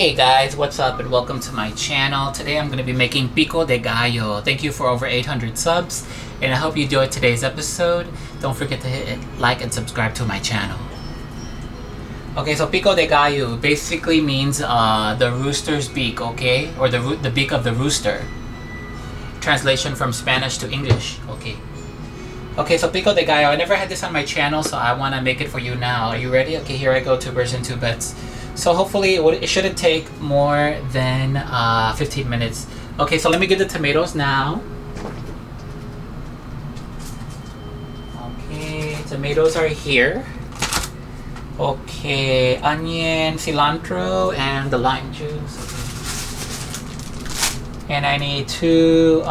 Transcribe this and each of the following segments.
Hey guys, what's up and welcome to my channel. Today I'm going to be making Pico De Gallo. Thank you for over 800 subs and I hope you enjoyed today's episode. Don't forget to hit like and subscribe to my channel. Okay, so Pico De Gallo basically means the rooster's beak, okay? Or the beak of the rooster. Translation from Spanish to English, okay? Okay, so Pico De Gallo, I never had this on my channel, so I want to make it for you now. Are you ready? Okay, here I go, 2 birds and 2 bets. So hopefully it shouldn't take more than 15 minutes. Okay, so let me get the tomatoes now. Okay, tomatoes are here. Okay, onion, cilantro, and the lime juice. Okay. And I need 2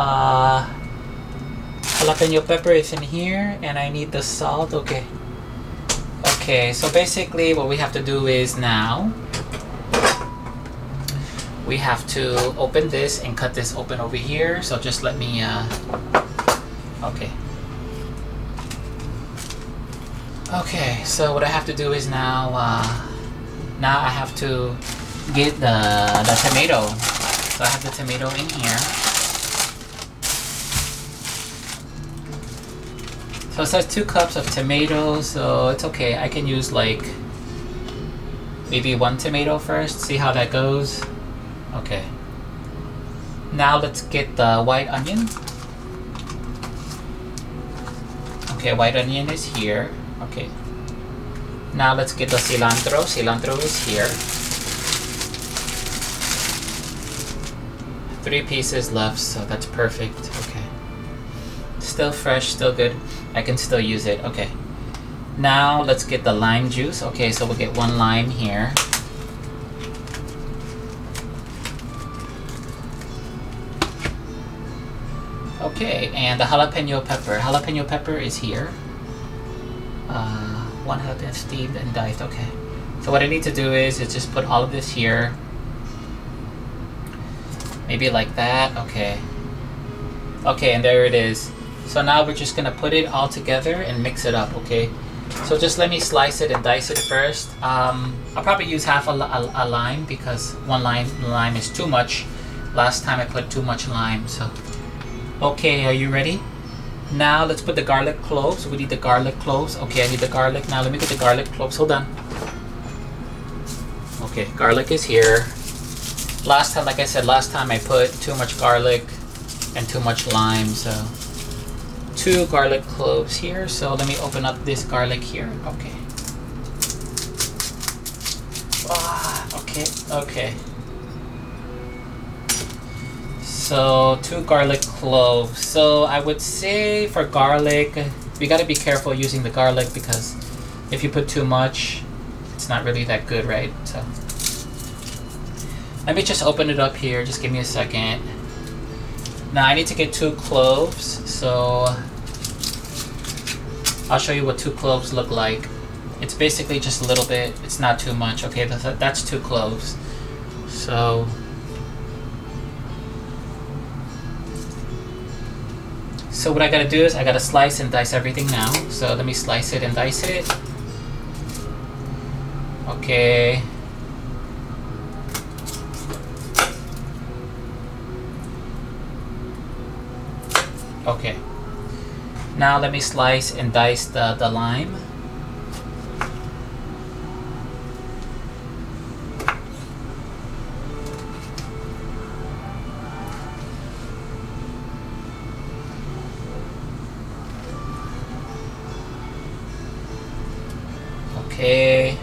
jalapeño peppers in here, and I need the salt. Okay. Okay, so basically what we have to do is now we have to open this and cut this open over here. So just let me okay. Okay, so what I have to do is now I have to get the tomato. So I have the tomato in here. So it says 2 cups of tomatoes, so it's okay. I can use like maybe 1 tomato first, see how that goes. Okay. Now let's get the white onion. Okay, white onion is here. Okay. Now let's get the cilantro. Cilantro is here. 3 pieces left, so that's perfect. Okay. Still fresh, still good. I can still use it. Okay. Now let's get the lime juice. Okay, so we'll get 1 lime here. Okay, and the jalapeno pepper. Jalapeno pepper is here. 1 jalapeno steamed and diced. Okay. So what I need to do is just put all of this here. Maybe like that. Okay. Okay, and there it is. So now we're just gonna put it all together and mix it up, okay? So just let me slice it and dice it first. I'll probably use half a lime because 1 lime is too much. Last time I put too much lime, so. Okay, are you ready? Now let's put the garlic cloves. We need the garlic cloves. Okay, I need the garlic. Now let me get the garlic cloves. Hold on. Okay, garlic is here. Last time, like I said, last time I put too much garlic and too much lime, so. 2 garlic cloves here, so let me open up this garlic here. Okay. Okay, okay. So 2 garlic cloves. So I would say for garlic, we gotta be careful using the garlic because if you put too much, it's not really that good, right? So let me just open it up here. Just give me a second. Now I need to get 2 cloves, so I'll show you what 2 cloves look like. It's basically just a little bit, it's not too much. Okay, that's 2 cloves. So what I gotta do is I gotta slice and dice everything now. So let me slice it and dice it. Okay. Okay. Now let me slice and dice the lime. Okay.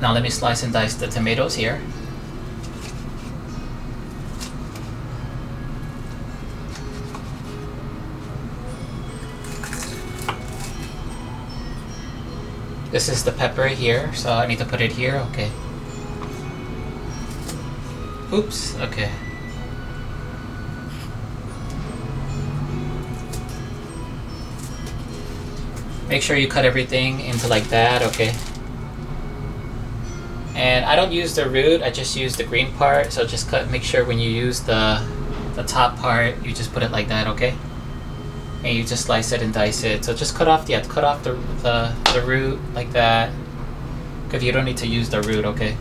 Now let me slice and dice the tomatoes here. This is the pepper here, so I need to put it here. Okay. Oops, okay. Make sure you cut everything into like that, okay? And I don't use the root, I just use the green part. So just make sure when you use the the top part, you just put it like that, okay? And you just slice it and dice it. So just cut off the root like that, because you don't need to use the root, okay?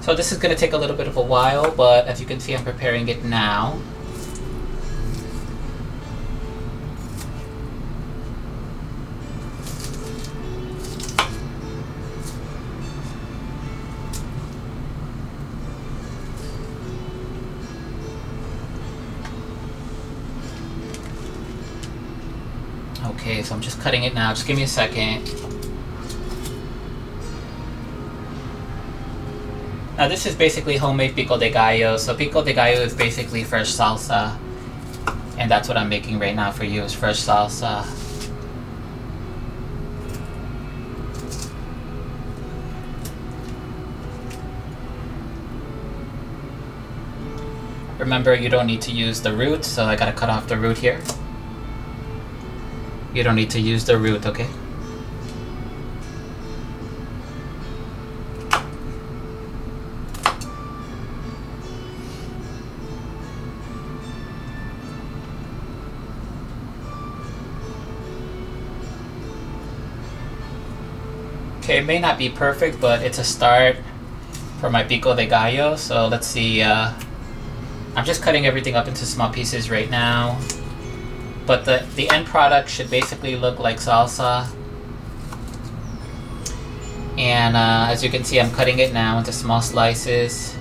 So this is going to take a little bit of a while, but as you can see, I'm preparing it now. Okay, so I'm just cutting it now. Just give me a second. Now this is basically homemade Pico De Gallo. So Pico De Gallo is basically fresh salsa. And that's what I'm making right now for you, is fresh salsa. Remember, you don't need to use the root, so I gotta cut off the root here. You don't need to use the root, okay? Okay, it may not be perfect, but it's a start for my Pico De Gallo. So let's see, I'm just cutting everything up into small pieces right now. But the end product should basically look like salsa. And as you can see, I'm cutting it now into small slices.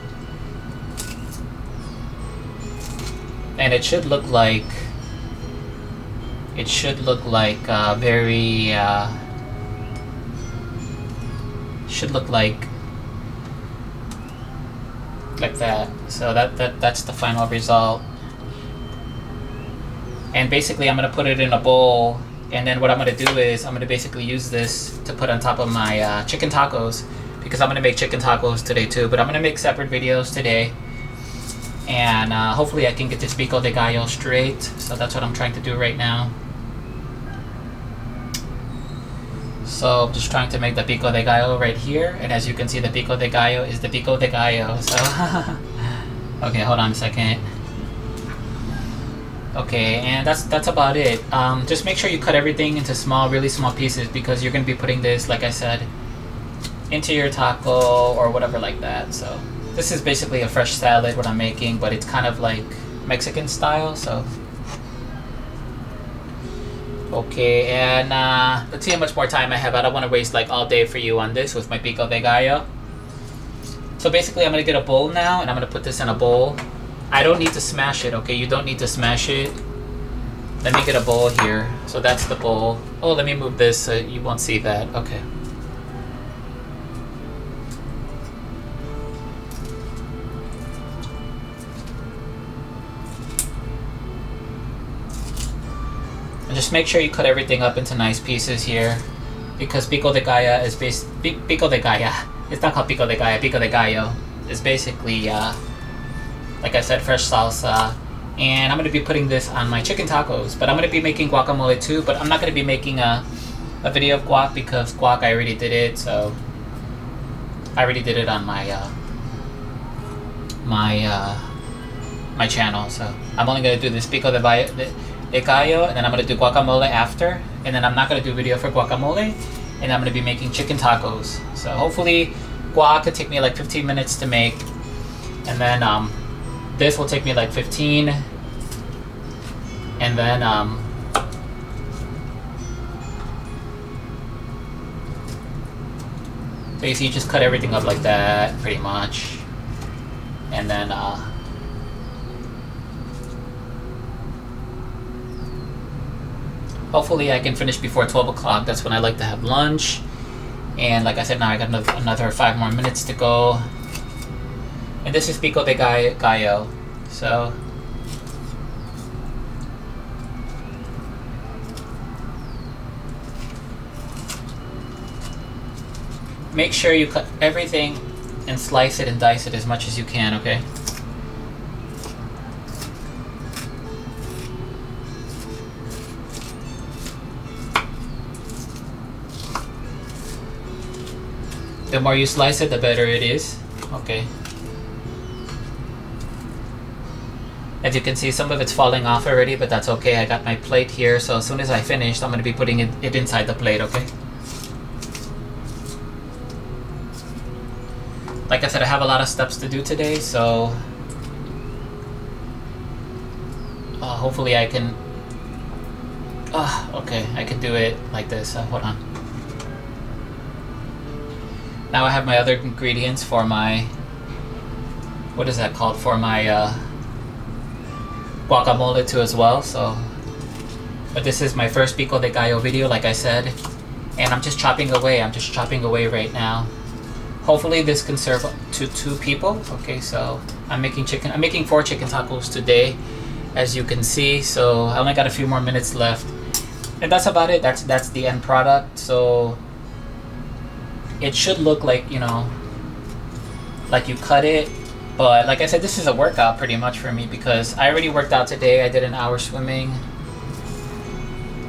And it should look like very should look like that. So that's the final result. And basically I'm going to put it in a bowl, and then what I'm going to do is I'm going to basically use this to put on top of my chicken tacos, because I'm going to make chicken tacos today too, but I'm going to make separate videos today. And hopefully I can get this Pico De Gallo straight. So that's what I'm trying to do right now. So I'm just trying to make the Pico De Gallo right here. And as you can see, the Pico De Gallo is the Pico De Gallo. So, okay, hold on a second. Okay, and that's about it. Just make sure you cut everything into really small pieces, because you're going to be putting this, like I said, into your taco or whatever like that. So this is basically a fresh salad, what I'm making, but it's kind of like Mexican style, so. Okay, and let's see how much more time I have. I don't want to waste like all day for you on this with my Pico De Gallo. So basically I'm going to get a bowl now, and I'm going to put this in a bowl. I don't need to smash it, okay? You don't need to smash it. Let me get a bowl here. So that's the bowl. Oh, let me move this so you won't see that. Okay. And just make sure you cut everything up into nice pieces here, because Pico de Gallo is Pico de Gallo. It's not called Pico de Gallo. Pico de Gallo is basically, like I said, fresh salsa. And I'm going to be putting this on my chicken tacos, but I'm going to be making guacamole too. But I'm not going to be making a video of guac, because guac I already did it. So I already did it on my my channel. So I'm only going to do this Pico de Gallo, and then I'm going to do guacamole after. And then I'm not going to do video for guacamole, and I'm going to be making chicken tacos. So hopefully guac could take me like 15 minutes to make, and then this will take me like 15, and then basically you just cut everything up like that pretty much, and then hopefully I can finish before 12 o'clock. That's when I like to have lunch. And like I said, now I got another 5 more minutes to go. And this is Pico de Gallo. So make sure you cut everything and slice it and dice it as much as you can, okay? The more you slice it, the better it is. Okay. As you can see, some of it's falling off already, but that's okay. I got my plate here, so as soon as I finish, I'm going to be putting it inside the plate, okay? Like I said, I have a lot of steps to do today, so hopefully I can okay, I can do it like this. Hold on. Now I have my other ingredients for my, what is that called, for my guacamole too as well. So, but this is my first Pico de Gallo video, like I said, and I'm just chopping away. I'm just chopping away right now. Hopefully this can serve to 2 people. Okay, so I'm making 4 chicken tacos today, as you can see. So I only got a few more minutes left, and that's about it. That's the end product. So it should look like, you know, like you cut it. But like I said, this is a workout pretty much for me, because I already worked out today. I did an hour swimming.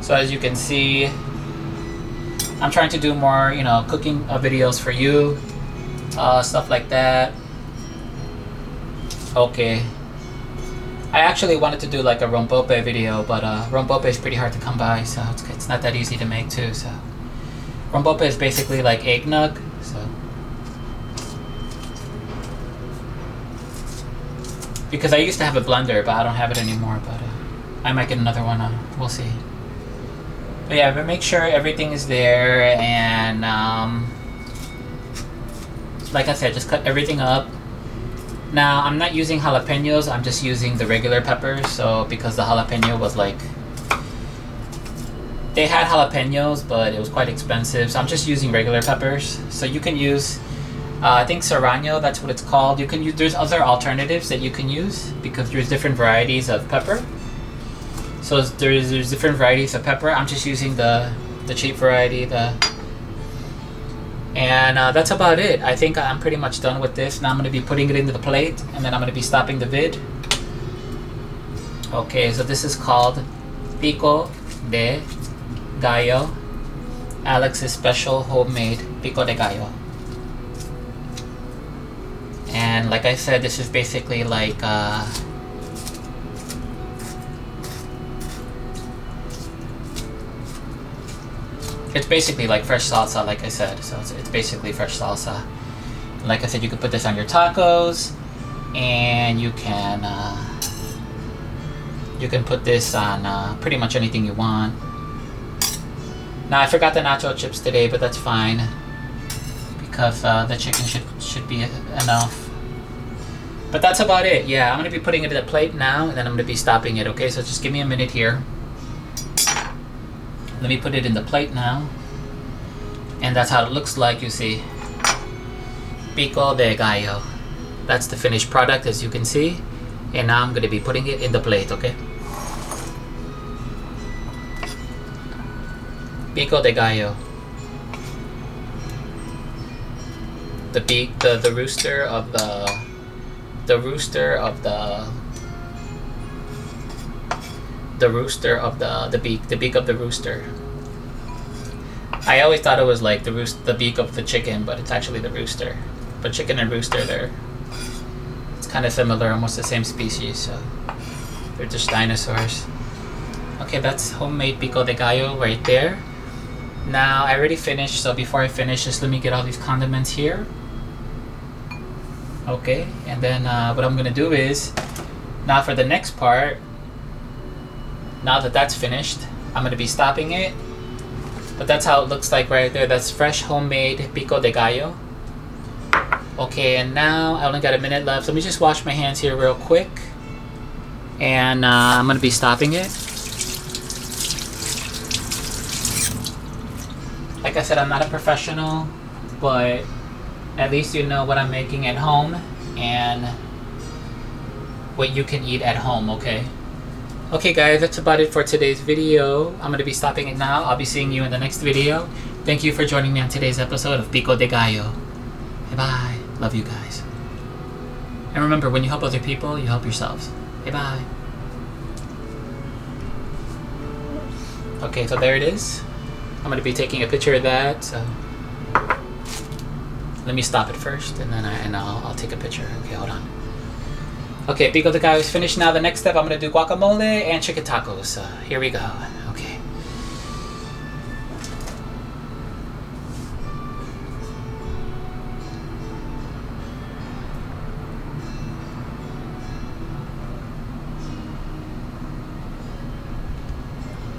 So as you can see, I'm trying to do more, you know, cooking videos for you, stuff like that. Okay. I actually wanted to do like a rompope video, but rompope is pretty hard to come by, so it's not that easy to make too. So rompope is basically like eggnog. So because I used to have a blender, but I don't have it anymore. But I might get another one. We'll see. But yeah, but make sure everything is there, and like I said, just cut everything up. Now I'm not using jalapenos. I'm just using the regular peppers. So because the jalapeno was like, they had jalapenos, but it was quite expensive. So I'm just using regular peppers. So you can use, I think serrano, that's what it's called. You can use, there's other alternatives that you can use, because there's different varieties of pepper. So there's different varieties of pepper. I'm just using the cheap variety, and that's about it. I think I'm pretty much done with this. Now I'm going to be putting it into the plate, and then I'm going to be stopping the vid. Okay, so this is called Pico de Gallo, Alex's special homemade Pico de Gallo. And like I said, this is basically like it's basically like fresh salsa, like I said. So it's basically fresh salsa. Like I said, you can put this on your tacos, and you can put this on pretty much anything you want. Now I forgot the nacho chips today, but that's fine, because the chicken should be enough. But that's about it. Yeah, I'm gonna be putting it in the plate now, and then I'm gonna be stopping it. Okay, so just give me a minute here. Let me put it in the plate now. And that's how it looks like, you see. Pico de Gallo. That's the finished product, as you can see. And now I'm going to be putting it in the plate, okay? Pico de Gallo. The rooster of the rooster of the beak of the rooster. I always thought it was like the beak of the chicken, but it's actually the rooster. But chicken and rooster, it's kind of similar, almost the same species, so they're just dinosaurs. Okay, that's homemade Pico de Gallo right there. Now I already finished, so before I finish, just let me get all these condiments here. Okay, and then what I'm gonna do is, now for the next part, now that that's finished, I'm going to be stopping it. But that's how it looks like right there. That's fresh homemade Pico de Gallo. Okay, and now I only got a minute left. Let me just wash my hands here real quick. And I'm going to be stopping it. Like I said, I'm not a professional, but at least you know what I'm making at home and what you can eat at home, okay? Okay guys, that's about it for today's video. I'm going to be stopping it now. I'll be seeing you in the next video. Thank you for joining me on today's episode of Pico de Gallo. Bye-bye. Love you guys. And remember, when you help other people, you help yourselves. Bye-bye. Okay, so there it is. I'm going to be taking a picture of that. So Let me stop it first, and then I'll take a picture. Okay, hold on. Okay, Pico de Gallo is finished. Now the next step, I'm gonna do guacamole and chicken tacos. Here we go.